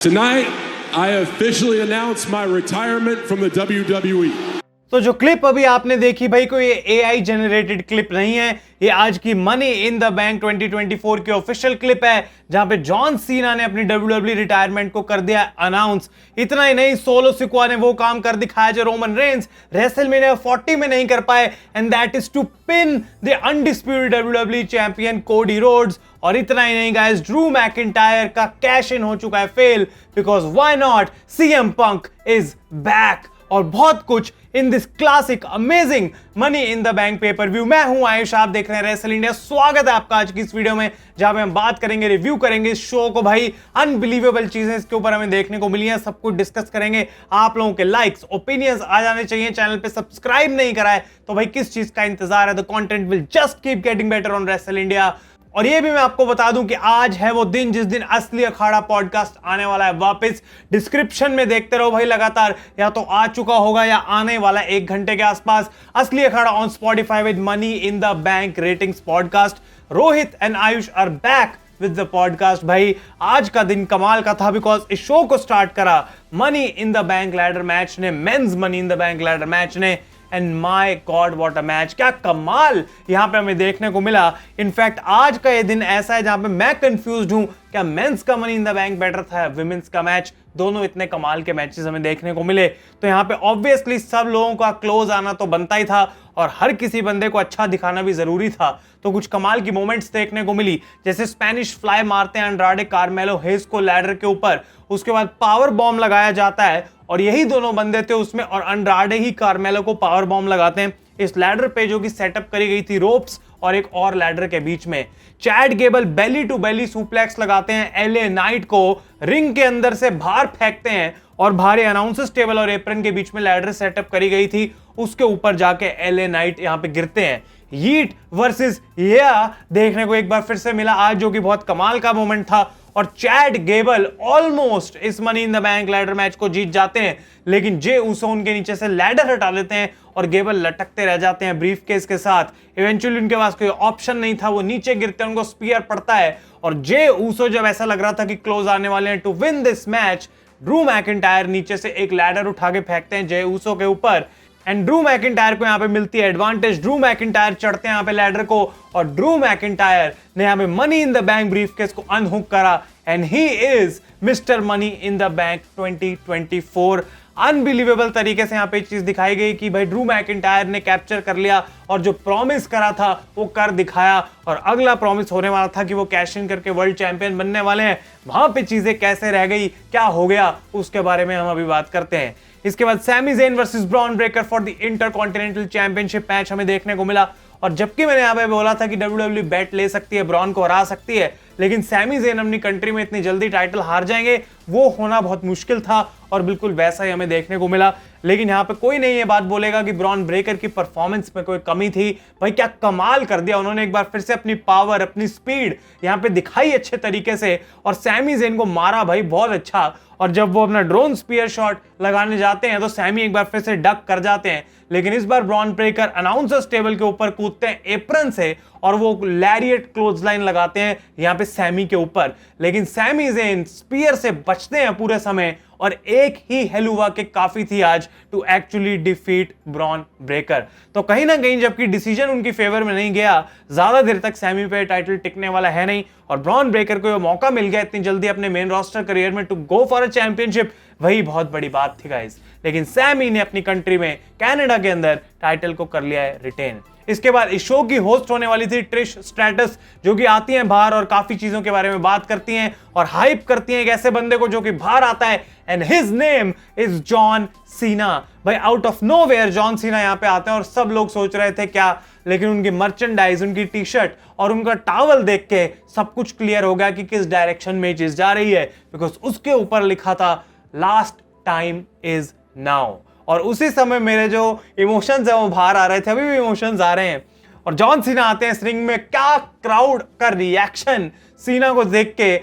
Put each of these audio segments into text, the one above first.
Tonight, I officially announce my retirement from the WWE. तो जो clip अभी आपने देखी भाई कोई एआई जनरेटेड क्लिप नहीं है, ये आज की मनी इन द बैंक 2024 की ऑफिशियल क्लिप है जहां पे जॉन सीना ने अपनी WWE रिटायरमेंट को कर दिया अनाउंस। इतना ही नहीं, सोलो सिक्वा ने वो काम कर दिखाया जो रोमन रेंस रेसलमेनिया 40 में नहीं कर पाए, and that is to pin the undisputed WWE champion Cody Rhodes. और इतना ही नहीं गाइस, ड्रू मैकिंटायर का कैश इन हो चुका है fail, because why not, CM Punk is back. और बहुत कुछ in this classic amazing money in the bank pay per view. मैं हूं आयुष, आप देख रहे हैं रेसल इंडिया। स्वागत है आपका आज की इस वीडियो में जहां पे हम बात करेंगे, रिव्यू करेंगे इस शो को। भाई अनबिलीवेबल चीजें इसके ऊपर हमें देखने को मिली हैं, सब कुछ डिस्कस करेंगे। आप लोगों के लाइक्स ओपिनियंस आ जाने चाहिए। चैनल पे सब्सक्राइब नहीं करा है तो भाई किस चीज का इंतजार है? The content will just keep getting better on wrestle India. और ये भी मैं आपको बता दूं कि आज है वो दिन जिस दिन असली अखाड़ा पॉडकास्ट आने वाला है वापस। डिस्क्रिप्शन में देखते रहो भाई लगातार, या तो आ चुका होगा या आने वाला 1 घंटे के आसपास। Asli Akhada on Spotify with Money in the Bank ratings podcast. Rohit and Ayush are back with the podcast. भाई आज का दिन कमाल का था, बिकॉज इस शो को स्टार्ट करा Money in the Bank ladder match ने, men's Money in the Bank ladder match ने। And my god what a match, क्या कमाल यहां पे हमें देखने को मिला। इनफैक्ट आज का ये दिन ऐसा है जहां पे मैं कंफ्यूज्ड हूं, क्या मेंस का money in the bank better था, विमेंस का मैच? दोनों इतने कमाल के मैचेस हमें देखने को मिले, तो यहाँ पे ऑब्वियसली सब लोगों का क्लोज आना तो बनता ही था और हर किसी बंदे को अच्छा दिखाना भी जरूरी था। तो कुछ कमाल की मोमेंट्स देखने को मिली, जैसे स्पेनिश फ्लाई मारते हैं अंड्राडे कार्मेलो हेज को लैडर के ऊपर, उसके बाद पावर बॉम्ब लगाया जाता है और यही दोनों बंदे थे उसमें, और अंड्राडे ही कार्मेलो को पावर बॉम्ब लगाते हैं इस लैडर पे जो कि सेटअप करी गई थी रोप्स और एक और लैडर के बीच में। Chad Gable belly to belly suplex लगाते हैं, एलए नाइट को रिंग के अंदर से बाहर फेंकते हैं और भारी अनाउंसर्स टेबल और एप्रन के बीच में लैडर सेटअप करी गई थी, उसके ऊपर जाके एलए नाइट यहां पे गिरते हैं। यीट वर्सेस या देखने को एक बार फिर से मिला आज, जो कि बहुत कमाल का मोमेंट था। और चैड गेबल ऑलमोस्ट इस money in the Bank ladder match को जीत जाते हैं, लेकिन जे ऊसो उनके नीचे से लैडर हटा देते हैं और गेबल लटकते रह जाते हैं ब्रीफ केस के साथ। इवेंचुअली उनके पास कोई ऑप्शन नहीं था, वो नीचे गिरते हैं, उनको स्पीयर पड़ता है। और जे ऊसो जब ऐसा लग रहा था कि क्लोज आने वाले हैं to win this match, Drew McIntyre नीचे से एक लैडर उठा के फेंकते हैं जे ऊसो के ऊपर, एंड ड्रू मैकिंटायर को यहाँ पे मिलती है एडवांटेज। ड्रू मैकिंटायर चढ़ते हैं यहाँ पे लैडर को और ड्रू मैकिंटायर ने यहाँ पे money in the bank briefcase को अनहुक करा, and he is mister money in the bank 2024। Unbelievable तरीके से यहाँ पे चीज दिखाई गई कि भाई ड्रू मैकिंटायर ने कैप्चर कर लिया और जो प्रॉमिस करा था वो कर दिखाया, और अगला प्रॉमिस होने वाला था कि वो कैश इन करके वर्ल्ड चैंपियन बनने वाले हैं। वहां पे चीजें कैसे रह गई, क्या हो गया, उसके बारे में हम अभी बात करते हैं। इसके बाद Sami Zayn versus Bron Breakker for the intercontinental championship match हमें देखने को मिला। और जबकि मैंने यहाँ पे बोला था कि WWE बेट ले सकती है, ब्रॉन को हरा सकती है, लेकिन सैमी ज़ेन अपनी कंट्री में इतनी जल्दी टाइटल हार जाएंगे वो होना बहुत मुश्किल था, और बिल्कुल वैसा ही हमें देखने को मिला। लेकिन यहाँ पे कोई नहीं ये बात बोलेगा कि ब्रॉन ब्रेकर की परफॉर्मेंस में कोई कमी थी। भाई क्या कमाल कर दिया उन्होंने, एक बार फिर से अपनी पावर अपनी स्पीड यहाँ पे दिखाई अच्छे तरीके से, और सैमी ज़ेन को मारा भाई बहुत अच्छा। और जब वो अपना ड्रोन स्पीयर शॉट लगाने जाते हैं तो सैमी एक बार फिर से डक कर जाते हैं, लेकिन इस बार ब्रॉन ब्रेकर अनाउंसर्स टेबल के ऊपर कूदते हैं एप्रन से और वो लैरिएट क्लोज लाइन लगाते हैं यहाँ पे सैमी के ऊपर, लेकिन सैमी ज़ेन स्पीयर से बचते हैं पूरे समय, और एक ही हेलुवा के काफी थी आज to actually defeat Bron Breakker. तो कहीं ना कहीं जबकि डिसीजन उनकी फेवर में नहीं गया, ज्यादा देर तक सैमी पे टाइटल टिकने वाला है नहीं, और ब्रॉन ब्रेकर को मौका मिल गया इतनी जल्दी अपने मेन रोस्टर करियर में to go for a championship, वही बहुत बड़ी बात थी गाइस। लेकिन सैमी ने अपनी कंट्री में कनाडा के अंदर टाइटल को कर लिया है रिटेन। इसके बाद इस शो की होस्ट होने वाली थी ट्रिश स्ट्रैटस, जो कि आती हैं बाहर और काफी चीजों के बारे में बात करती हैं और हाइप करती हैं एक ऐसे बंदे को जो कि बाहर आता है, and his name is John Cena. भाई out of nowhere John Cena यहाँ पे आते हैं और सब लोग सोच रहे थे क्या, लेकिन उनकी मर्चेंडाइज, उनकी टी शर्ट और उनका टॉवल देख के सब कुछ क्लियर हो गया कि किस डायरेक्शन में चीज जा रही है, बिकॉज उसके ऊपर लिखा था लास्ट टाइम इज नाउ। और उसी समय मेरे जो इमोशंस है वो बाहर आ रहे थे, अभी भी इमोशंस आ रहे हैं। और जॉन सीना आते हैं इस रिंग में, क्या क्राउड का रिएक्शन सीना को देख के,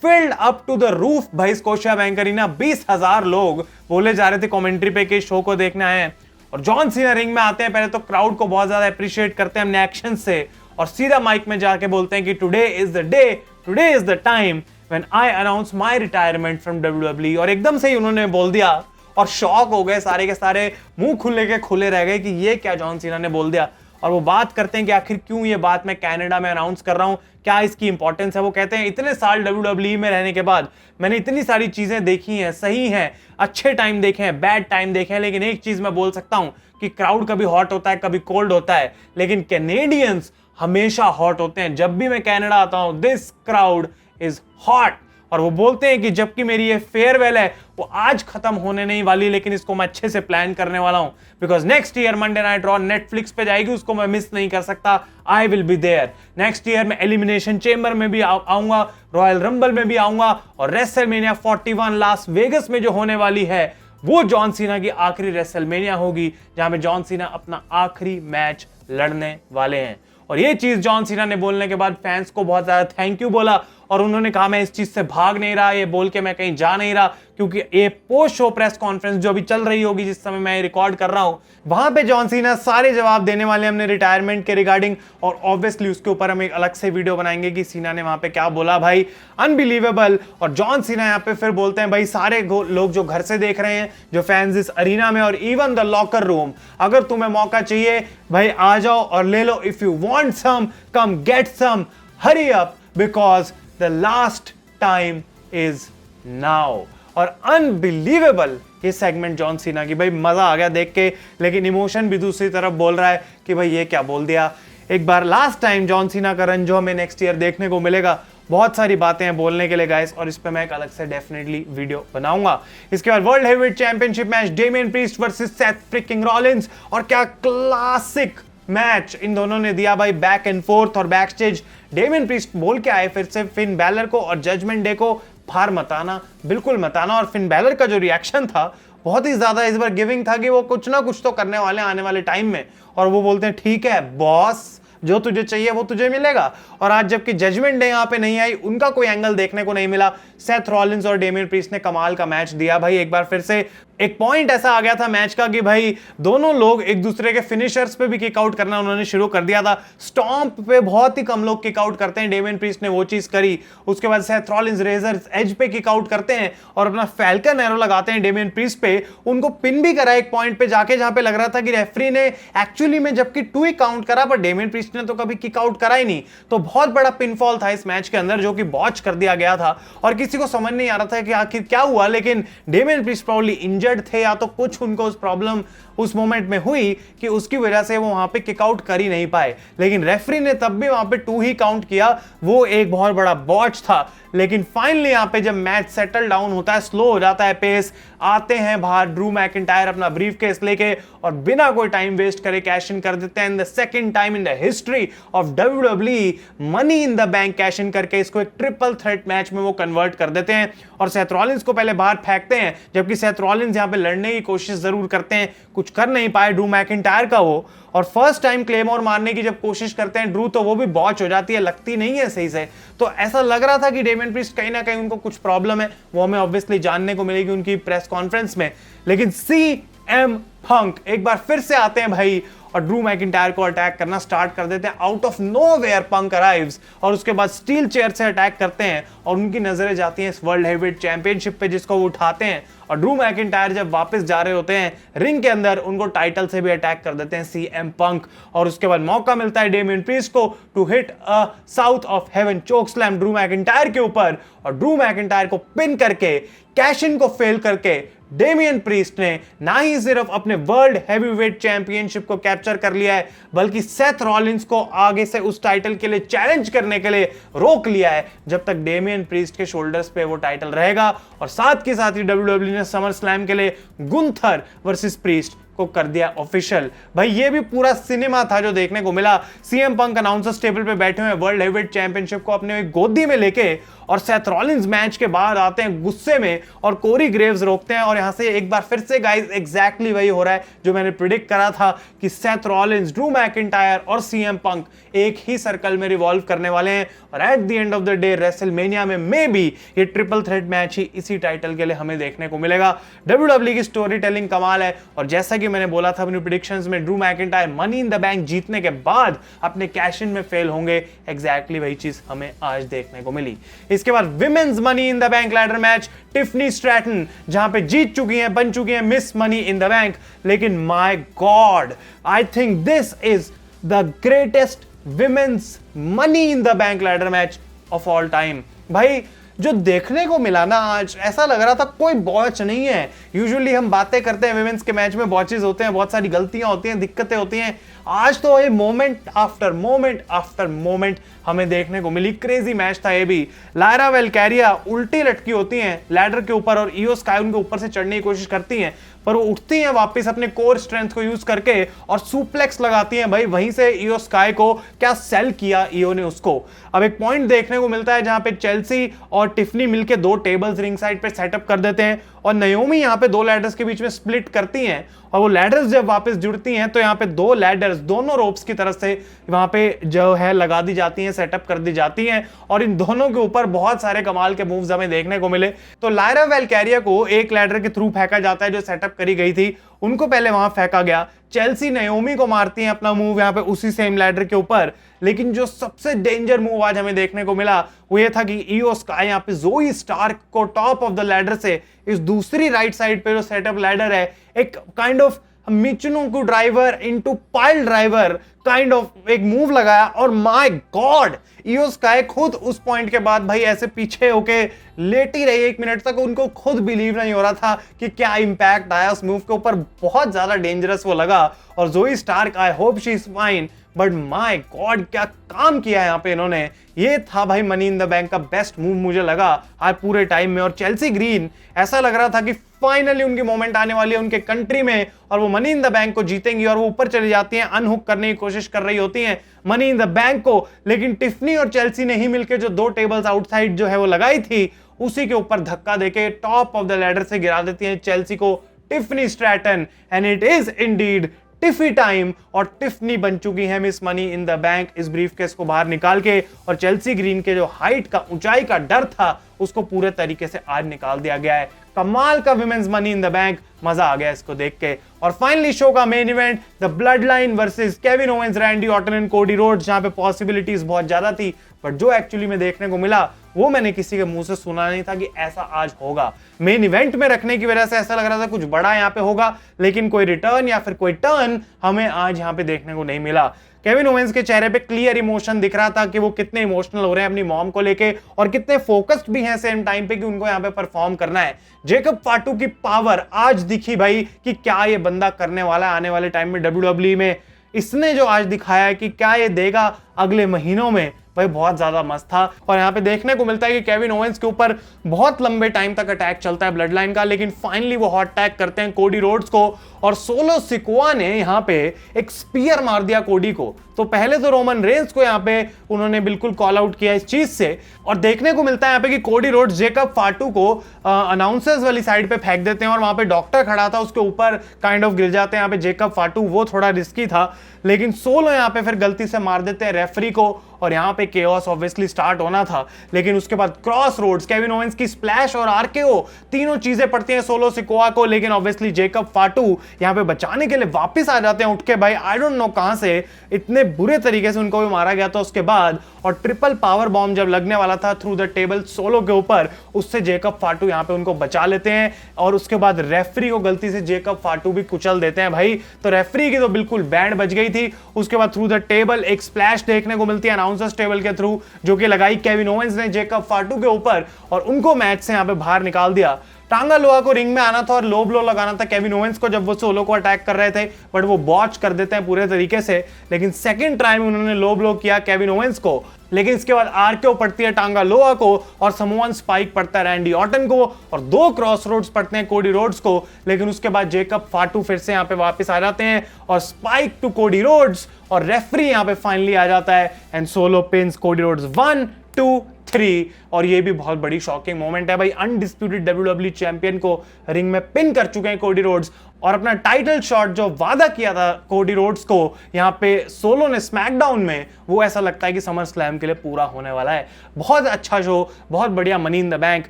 filled up to the roof भाई स्कोशिया बैंक अरीना। 20,000 लोग बोले जा रहे थे कमेंट्री पे कि शो को देखना है, और जॉन सीना रिंग में आते हैं, पहले तो क्राउड को बहुत ज्यादा अप्रिशिएट करते हैं अपने एक्शन से, और सीधा माइक में जाके बोलते हैं कि today is the day, today is the time when I announce my retirement from WWE। और एकदम से ही उन्होंने बोल दिया और शॉक हो गए सारे के सारे, मुंह खुले के खुले रह गए कि ये क्या जॉन सीना ने बोल दिया। और वो बात करते हैं कि आखिर क्यों ये बात मैं कनाडा में अनाउंस कर रहा हूं, क्या इसकी इंपॉर्टेंस है। वो कहते हैं इतने साल WWE में रहने के बाद मैंने इतनी सारी चीजें देखी हैं, सही हैं, अच्छे टाइम देखे हैं, बैड टाइम देखे हैं, लेकिन एक चीज मैं बोल सकता हूं कि क्राउड कभी हॉट होता है, कभी कोल्ड होता है, लेकिन कैनेडियंस हमेशा हॉट होते हैं। जब भी मैं कनाडा आता हूं, दिस क्राउड इज हॉट। और वो बोलते हैं कि जबकि मेरी ये फेयरवेल है वो आज खत्म होने नहीं वाली, लेकिन इसको मैं अच्छे से प्लान करने वाला हूं, because next year Monday Night Raw Netflix पे जाएगी, उसको मैं मिस नहीं कर सकता। I will be there next year. मैं एलिमिनेशन चेंबर में भी आऊंगा, रॉयल रंबल में भी आऊंगा, और रेसलमेनिया 41 लास वेगस में जो होने वाली है वो जॉन सीना की आखिरी रेसलमेनिया होगी, जहां पे जॉन सीना अपना आखिरी मैच लड़ने वाले हैं। और ये चीज जॉन सीना ने बोलने के बाद फैंस को बहुत ज्यादा थैंक यू बोला, और उन्होंने कहा मैं इस चीज से भाग नहीं रहा, ये बोल के मैं कहीं जा नहीं रहा, क्योंकि ये पोस्ट शो प्रेस कॉन्फ्रेंस जो अभी चल रही होगी जिस समय मैं रिकॉर्ड कर रहा हूं, वहां पे जॉन सीना सारे जवाब देने वाले हमने रिटायरमेंट के रिगार्डिंग। और ऑब्वियसली उसके ऊपर हम एक अलग से वीडियो बनाएंगे कि सीना ने वहां पे क्या बोला। भाई अनबिलीवेबल। और जॉन सीना यहाँ पे फिर बोलते हैं भाई सारे लोग जो घर से देख रहे हैं, जो फैंस इस अरीना में, और इवन द लॉकर रूम, अगर तुम्हें मौका चाहिए भाई आ जाओ और ले लो। If you want some come get some, hurry up because the last time is now. और अनबिलीवेबल ये सेगमेंट जॉन सीना की, भाई मजा आ गया देख के, लेकिन इमोशन भी दूसरी तरफ बोल रहा है कि भाई ये क्या बोल दिया। एक बार लास्ट टाइम जॉन सीना का रन जो हमें नेक्स्ट ईयर देखने को मिलेगा। बहुत सारी बातें हैं बोलने के लिए गाइस, और इस पे मैं एक अलग से डेफिनेटली वीडियो बनाऊंगा। इसके बाद world heavyweight championship match Damien priest versus Seth fricking Rollins, और क्या क्लासिक मैच इन दोनों ने दिया भाई, बैक एंड फोर्थ। और बैक स्टेज डेमियन प्रीस्ट बोल के आए फिर से फिन बैलर को और जजमेंट डे को फार मत आना, बिल्कुल मत आना। और फिन बैलर का जो रिएक्शन था बहुत ही ज्यादा इस बार गिविंग था कि वो कुछ ना कुछ तो करने वाले आने वाले टाइम में। और वो बोलते हैं ठीक है बॉस, जो तुझे चाहिए वो तुझे मिलेगा। और आज जबकि जजमेंट डे यहां पे नहीं आई, उनका कोई एंगल देखने को नहीं मिला, सेथ रॉलिंस और डेमियन प्रीस्ट ने कमाल का मैच दिया भाई। एक बार फिर से एक पॉइंट ऐसा आ गया था मैच का कि भाई दोनों लोग एक दूसरे के फिनिशर्स पे भी किक आउट करना उन्होंने शुरू कर दिया था। स्टॉम्प पे बहुत ही कम लोग किक आउट करते हैं, डेमियन प्रीस्ट ने वो चीज करी। उसके बाद सेथ रॉलिंस रेजर एज पे किक आउट करते हैं और अपना फैल्कन एरो लगाते हैं डेमियन प्रीस्ट पे, उनको पिन भी करा एक पॉइंट पे जाके, जहां पे लग रहा था कि रेफरी ने एक्चुअली में जबकि 2 ही काउंट करा, पर डेमियन प्रीस्ट ने तो कभी किक आउट करा ही नहीं। तो बहुत बड़ा पिनफॉल था इस मैच के अंदर जो कि बॉच कर दिया गया था, और किसी को समझ नहीं आ रहा था कि आखिर क्या हुआ। लेकिन डेमियन प्रीस्ट प्रॉब्ली इंजर्ड थे, या तो कुछ उनको उस प्रॉब्लम उस मोमेंट में हुई कि उसकी वजह से वो वहां पे किक आउट कर ही नहीं पाए। लेकिन रेफरी ने तब भी वहां पे 2 ही काउंट किया, वो एक बहुत बड़ा बॉच था। लेकिन फाइनली यहां पे जब मैच सेटल डाउन होता है, स्लो हो जाता है पेस, आते हैं बाहर ड्रू मैकिंटायर अपना ब्रीफकेस लेके, और बिना कोई टाइम वेस्ट करे कैश इन कर देते हैं the second time in the history of WWE, money in the bank cash in करके इसको एक ट्रिपल थ्रेट मैच में वो कन्वर्ट कर देते हैं। और सेथ रॉलिंस को पहले बाहर फेंकते हैं, जबकि सेथ रॉलिंस यहां पे लड़ने की कोशिश जरूर करते हैं, कुछ कर नहीं पाए ड्रू मैकिंटायर का वो। और फर्स्ट टाइम क्लेमोर मारने की जब कोशिश करते हैं ड्रू, तो वो भी बॉच हो जाती है, लगती नहीं है सही से। तो ऐसा लग रहा था कि डेमियन प्रीस्ट कहीं ना कहीं उनको कुछ प्रॉब्लम है, वो हमें ऑब्वियसली जानने को मिलेगी उनकी प्रेस कॉन्फ्रेंस में। लेकिन CM पंक एक बार फिर से आते हैं भाई, और ड्रू मैकिंटायर को अटैक करना स्टार्ट कर देते हैं। Out of nowhere punk arrives, और उसके बाद स्टील चेयर से अटैक करते हैं, और उनकी नजरें जाती हैं इस वर्ल्ड हेवीवेट चैंपियनशिप पे जिसको वो उठाते हैं। और ड्रू मैकिंटायर जब वापस जा रहे होते हैं रिंग के अंदर, उनको टाइटल से भी अटैक कर देते हैं CM पंक। और उसके बाद मौका मिलता है डेमियन प्रीस्ट को to hit a South of Heaven choke slam Drew McIntyre के ऊपर, और ड्रू मैकिंटायर को पिन करके कैश इन को फेल करके डेमियन प्रीस्ट ने ना ही सिर्फ अपने वर्ल्ड हेवीवेट चैंपियनशिप को कैप्चर कर लिया है, बल्कि सेथ रॉलिंस को आगे से उस टाइटल के लिए चैलेंज करने के लिए रोक लिया है, जब तक डेमियन प्रीस्ट के शोल्डर्स पे वो टाइटल रहेगा। और साथ के साथ ही WWE ने समर स्लैम के लिए गुंथर वर्सेस प्रीस्ट को कर दिया ऑफिशियल। भाई ये भी पूरा सिनेमा था जो देखने को मिला। CM पंक अनाउंसर्स टेबल पे बैठे हुए वर्ल्ड हेवीवेट चैंपियनशिप को अपने गोदी में लेके, और सेथ रॉलिंस मैच के बाद आते हैं गुस्से में, और कोरी ग्रेव्स रोकते हैं। और यहां से एक बार फिर से गाइस एग्जैक्टली वही हो रहा है जो मैंने प्रिडिक्ट करा था कि सेथ रॉलिंस, ड्रू मैकिंटायर और CM पंक एक ही सर्कल में रिवॉल्व करने वाले हैं। और at the end of the day WrestleMania में मे बी ये ट्रिपल थ्रेट मैच ही इसी टाइटल के लिए हमें देखने को मिलेगा। WWE की स्टोरी टेलिंग कमाल है, और जैसा कि मैंने बोला था अपनी प्रेडिक्शंस में, Drew McIntyre money in the bank जीतने के बाद अपने कैश इन में फेल होंगे, एग्जैक्टली वही चीज हमें आज देखने को मिली। इसके बाद women's Money in the Bank ladder match, Tiffany Stratton जहां पे जीत चुकी हैं, बन चुकी हैं Miss Money in the Bank. लेकिन my god, I think this is the greatest women's Money in the Bank ladder match of all time. भाई जो देखने को मिला ना आज, ऐसा लग रहा था कोई बॉच नहीं है। यूजुअली हम बातें करते हैं विमेंस के मैच में बॉचेस होते हैं, बहुत सारी गलतियां होती हैं, दिक्कतें होती हैं। आज तो ये moment after moment after moment हमें देखने को मिली। क्रेजी मैच था ये भी। लायरा वेलकैरिया उल्टी लटकी होती हैं लैडर के ऊपर और इयो स्काई उनके ऊपर से चढ़ने की कोशिश करती हैं, पर वो उठती हैं वापस अपने कोर स्ट्रेंथ को यूज करके और सुप्लेक्स लगाती हैं। भाई वहीं से इयो स्काई को क्या सेल किया इयो ने उसको। अब एक पॉइंट देखने को मिलता है जहां पे चेल्सी और टिफनी मिलके 2 टेबल्स रिंग साइड पे सेटअप कर देते हैं और नयोमी यहां पे 2 लैडर्स के बीच में स्प्लिट करती हैं और वो लैडर्स जब वापस जुड़ती हैं तो यहां पे 2 लैडर्स दोनों रोप्स की तरफ से वहां पे जो है लगा दी जाती हैं, सेटअप कर दी जाती हैं और इन दोनों के ऊपर बहुत सारे कमाल के मूव्स हमें देखने को मिले। तो लायरा वेलकैरिया को एक लैडर के थ्रू फेंका जाता है जो सेटअप करी गई थी, उनको पहले वहां फेंका गया। चेल्सी नयोमी को मारती है अपना मूव यहां पे उसी सेम लैडर के ऊपर। लेकिन जो सबसे डेंजर मूव आज हमें देखने को मिला वो ये था कि इयो स्काई यहां पे जोई स्टार्क को टॉप ऑफ द लैडर से इस दूसरी राइट साइड पे जो सेटअप लैडर है, एक kind of Michinoku driver into pile driver kind of एक मूव लगाया और माय गॉड, इयो स्काई खुद उस पॉइंट के बाद भाई ऐसे पीछे होके लेटी रही 1 मिनट तक। उनको खुद बिलीव नहीं हो रहा था कि क्या इंपैक्ट आया उस मूव के ऊपर। बहुत ज्यादा डेंजरस वो लगा और Zoey Stark, I hope she is fine, but my god क्या काम किया यहां पे इन्होंने। ये था भाई मनी इन द बैंक का बेस्ट मूव मुझे लगा आज पूरे टाइम में। और चेल्सी ग्रीन ऐसा लग रहा था कि फाइनली उनकी मोमेंट आने वाली है उनके कंट्री में और वो मनी इन द बैंक को जीतेंगी और वो ऊपर चली जाती हैं, अनहुक करने की कोशिश कर रही होती हैं मनी इन द बैंक को। लेकिन टिफनी और चेल्सी ने ही मिलकर जो 2 टेबल्स आउटसाइड जो है वो लगाई थी उसी के ऊपर धक्का देके टॉप ऑफ द लैडर से गिरा देती हैं चेल्सी को Tiffany Stratton. And it is indeed Tiffy time और टिफनी बन चुकी है Miss Money in the Bank इस ब्रीफकेस को बाहर निकाल के। और चेल्सी ग्रीन के जो हाइट का, ऊंचाई का डर था उसको पूरे तरीके से आज निकाल दिया गया है। कमाल का women's money in the bank, मजा आ गया इसको देख के। और फाइनली शो का main event the blood line versus Kevin Owens, Randy Orton and Cody Rhodes, जहां पे पॉसिबिलिटीज बहुत ज्यादा थी बट जो एक्चुअली में देखने को मिला वो मैंने किसी के मुंह से सुना नहीं था कि ऐसा आज होगा। मेन इवेंट में रखने की वजह से ऐसा लग रहा था कुछ बड़ा यहां पे होगा, लेकिन कोई रिटर्न या फिर कोई टर्न हमें आज यहां पे देखने को नहीं मिला। केविन ओवेंस के चेहरे पे क्लियर इमोशन दिख रहा था कि वो कितने इमोशनल हो रहे हैं अपनी मॉम को लेके और कितने फोकस्ड भी हैं सेम टाइम पे कि उनको यहाँ पे परफॉर्म करना है। जेकब फाटू की पावर आज दिखी भाई कि क्या ये बंदा करने वाला है आने वाले टाइम में WWE में। इसने जो आज दिखाया है कि क्या ये देगा अगले महीनों में, भाई बहुत ज्यादा मस्त था। और यहाँ पे देखने को मिलता है कि केविन ओवेंस के ऊपर बहुत लंबे टाइम तक अटैक चलता है ब्लड लाइन का, लेकिन फाइनली वो हॉट टैग करते हैं कोडी रोड्स को और सोलो सिकोआ ने यहाँ पे एक स्पीयर मार दिया कोडी को। तो पहले तो रोमन रेंस को यहाँ पे उन्होंने बिल्कुल कॉल आउट किया इस चीज से और देखने को मिलता है यहाँ पे कि कोडी रोड्स जेकब फाटू को अनाउंसर्स वाली साइड पे फेंक देते हैं और वहां पे डॉक्टर खड़ा था उसके ऊपर काइंड ऑफ गिर जाते हैं यहाँ पे जेकब फाटू। वो थोड़ा रिस्की था, लेकिन सोलो यहाँ पे फिर गलती से मार देते हैं रेफरी को और यहाँ पे केओस ऑब्वियसली स्टार्ट होना था। लेकिन उसके बाद क्रॉस रोड्स, केविन ओवेंस की स्प्लैश और आरकेओ, तीनों चीजें पड़ती हैं सोलो सिकोआ को, लेकिन ऑब्वियसली जेकब फाटू यहाँ पे बचाने के लिए वापस आ जाते हैं उठ के। भाई आई डोंट नो कहां से इतने बुरे तरीके से उनको भी मारा गया था उसके बाद। और ट्रिपल पावर बॉम्ब जब लगने वाला था थ्रू द टेबल सोलो के ऊपर, उससे जेकब फाटू यहाँ पे उनको बचा लेते हैं और उसके बाद रेफरी को गलती से जेकब फाटू भी कुचल देते हैं भाई। तो रेफरी की तो बिल्कुल बैंड बज गई थी। उसके बाद थ्रू द टेबल एक स्प्लैश देखने को मिलती है अनाउंसर्स टेबल के थ्रू जो कि लगाई केविन ओवेंस ने जेकब फाटू के ऊपर और उनको मैच से यहाँ पे बाहर निकाल दिया। टांगा लोहा को रिंग में आना था और लो ब्लो लगाना था केविन ओवेंस को जब वो सोलो को अटैक कर रहे थे, बट वो बॉच कर देते हैं पूरे तरीके से। लेकिन सेकंड टाइम उन्होंने लो ब्लो किया केविन ओवेंस को, लेकिन इसके बाद आरकेओ पड़ती है टांगा लोहा को और समोअन स्पाइक पड़ता है रैंडी ऑर्टन को और 2 क्रॉस रोड्स पड़ते हैं कोडी रोड्स को। लेकिन उसके बाद जेकब फाटू फिर से यहाँ पे वापस आ जाते हैं और स्पाइक टू कोडी रोड्स और रेफरी यहाँ पे फाइनली आ जाता है and solo pins Cody Rhodes 1, 2, 3। और ये भी बहुत बड़ी शॉकिंग मोमेंट है भाई। अनडिस्प्यूटेड WWE चैंपियन को रिंग में पिन कर चुके हैं कोडी रोड्स और अपना टाइटल शॉट जो वादा किया था कोडी रोड्स को यहाँ पे सोलो ने स्मैकडाउन में, वो ऐसा लगता है कि समर स्लैम के लिए पूरा होने वाला है। बहुत अच्छा शो, बहुत बढ़िया money in the bank.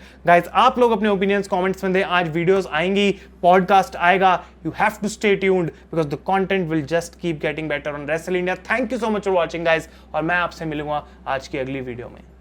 Guys आप लोग अपने ओपिनियंस कमेंट्स में दें। आज वीडियोस आएंगी, पॉडकास्ट आएगा, you have to stay tuned because the content will just keep getting better on wrestle India. Thank you so much for watching guys और मैं आपसे मिलूंगा आज की अगली वीडियो में।